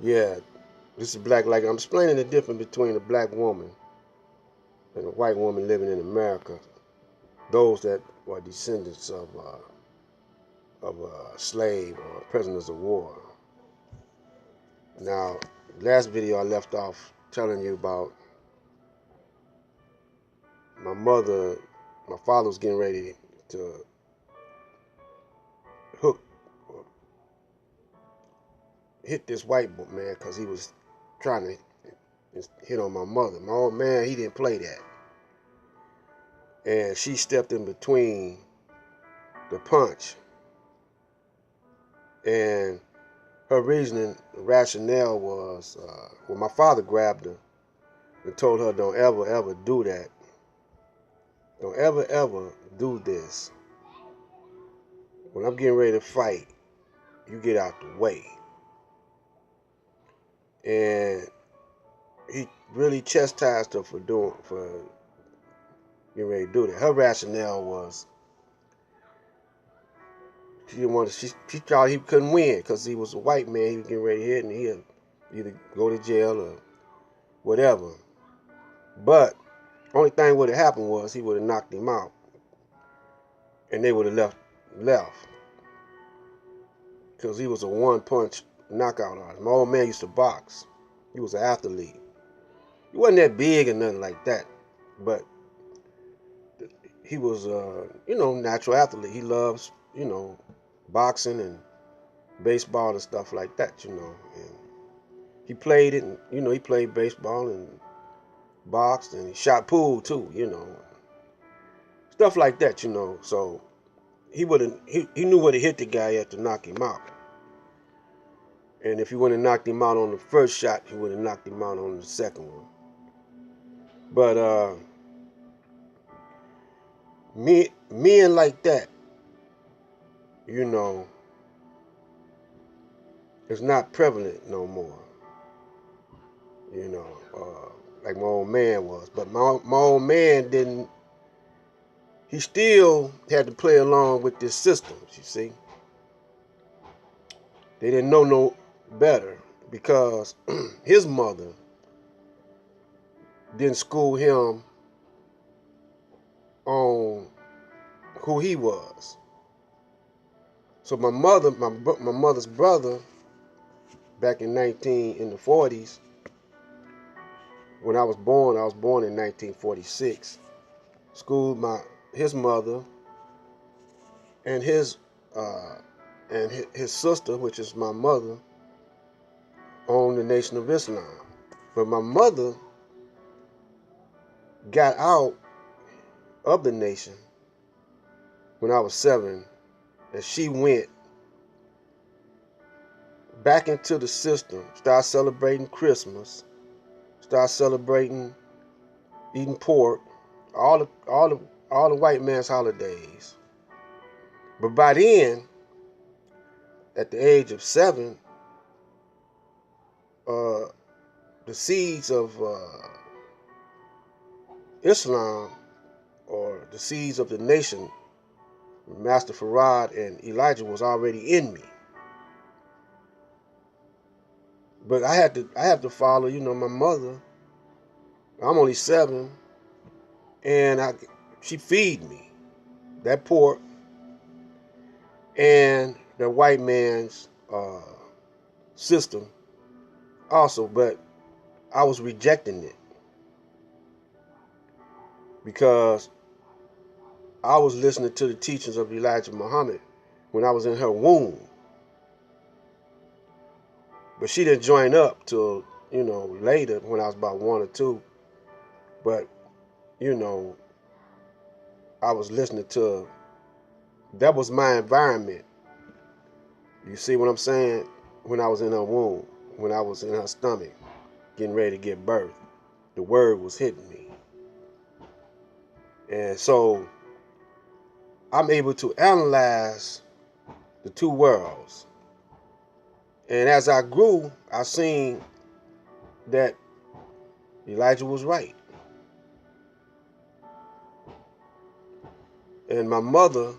Yeah, this is black. Like I'm explaining the difference between a black woman and a white woman living in America. Those that are descendants of a slave or prisoners of war. Now, last video I left off telling you about my mother. My father was getting ready to hook, hit this white man because he was trying to hit on my mother. My old man, he didn't play that. And she stepped in between the punch. And her reasoning, rationale was, well, my father grabbed her and told her, don't ever, ever do that. Don't ever, ever do this. When I'm getting ready to fight, you get out the way. And he really chastised her for getting ready to do that. Her rationale was she didn't want to. She thought he couldn't win because he was a white man. He was getting ready to hit, and he'd either go to jail or whatever. But only thing would have happened was he would have knocked him out, and they would have left because he was a one-punch knockout artist. My old man used to box. He was an athlete. He wasn't that big or nothing like that, but he was, natural athlete. He loves, boxing and baseball and stuff like that, And he played it, and he played baseball and boxed, and he shot pool too, stuff like that, So he wouldn't. He knew where to hit the guy at to knock him out. And if he wouldn't have knocked him out on the first shot, he would have knocked him out on the second one. But men like that, is not prevalent no more. You know, like my old man was. But my old man didn't. He still had to play along with this system. You see, they didn't know no better because his mother didn't school him on who he was. So my mother's brother, back in the 40s, when I was born in 1946, schooled his mother and his sister, which is my mother, on the Nation of Islam. But my mother got out of the nation when I was 7, and she went back into the system, started celebrating Christmas, started celebrating eating pork, all the white man's holidays. But by then, at the age of 7, the seeds of Islam, or the seeds of the nation, Master Farad and Elijah, was already in me. But I have to follow, my mother. I'm only 7, and she feed me that pork and the white man's system also. But I was rejecting it because I was listening to the teachings of Elijah Muhammad when I was in her womb. But she didn't join up till, later when I was about 1 or 2. But, I was listening to, that was my environment. You see what I'm saying? When I was in her womb, when I was in her stomach, getting ready to give birth, the word was hitting me. And so I'm able to analyze the two worlds. And as I grew, I seen that Elijah was right. And my mother,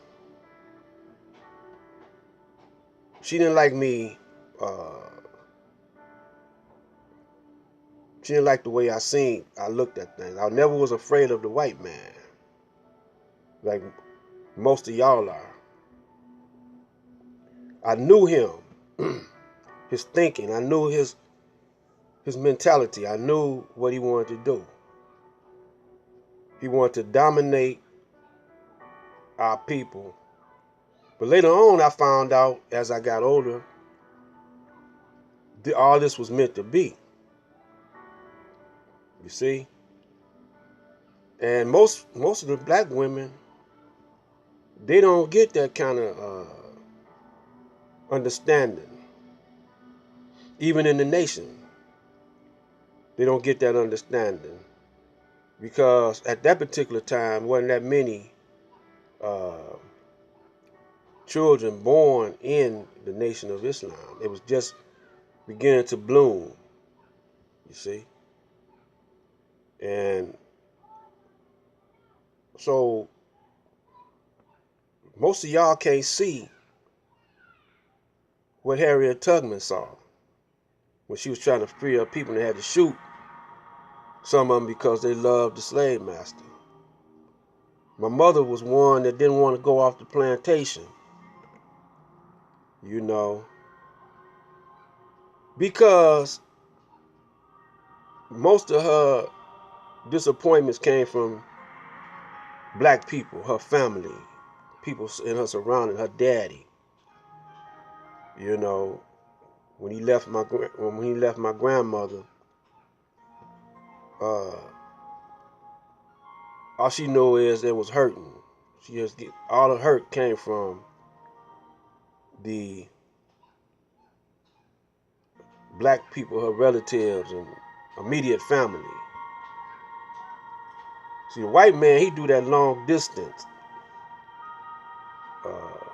she didn't like me She didn't like the way I looked at things. I never was afraid of the white man, like most of y'all are. I knew him, his thinking. I knew his mentality. I knew what he wanted to do. He wanted to dominate our people. But later on, I found out as I got older, all this was meant to be. You see? And most of the black women, they don't get that kind of understanding. Even in the nation, they don't get that understanding. Because at that particular time, wasn't that many uh, children born in the Nation of Islam. It was just beginning to bloom, you see. And so most of y'all can't see what Harriet Tubman saw when she was trying to free up people and they had to shoot some of them because they loved the slave master. My mother was one that didn't want to go off the plantation, you know, because most of her disappointments came from black people, her family, people in her surrounding, her daddy. You know, when he left my grandmother, uh, all she knew is it was hurting. All the hurt came from the black people, her relatives and immediate family. See, the white man, he do that long distance. Uh,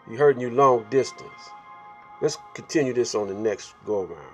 he hurting you long distance. Let's continue this on the next go around.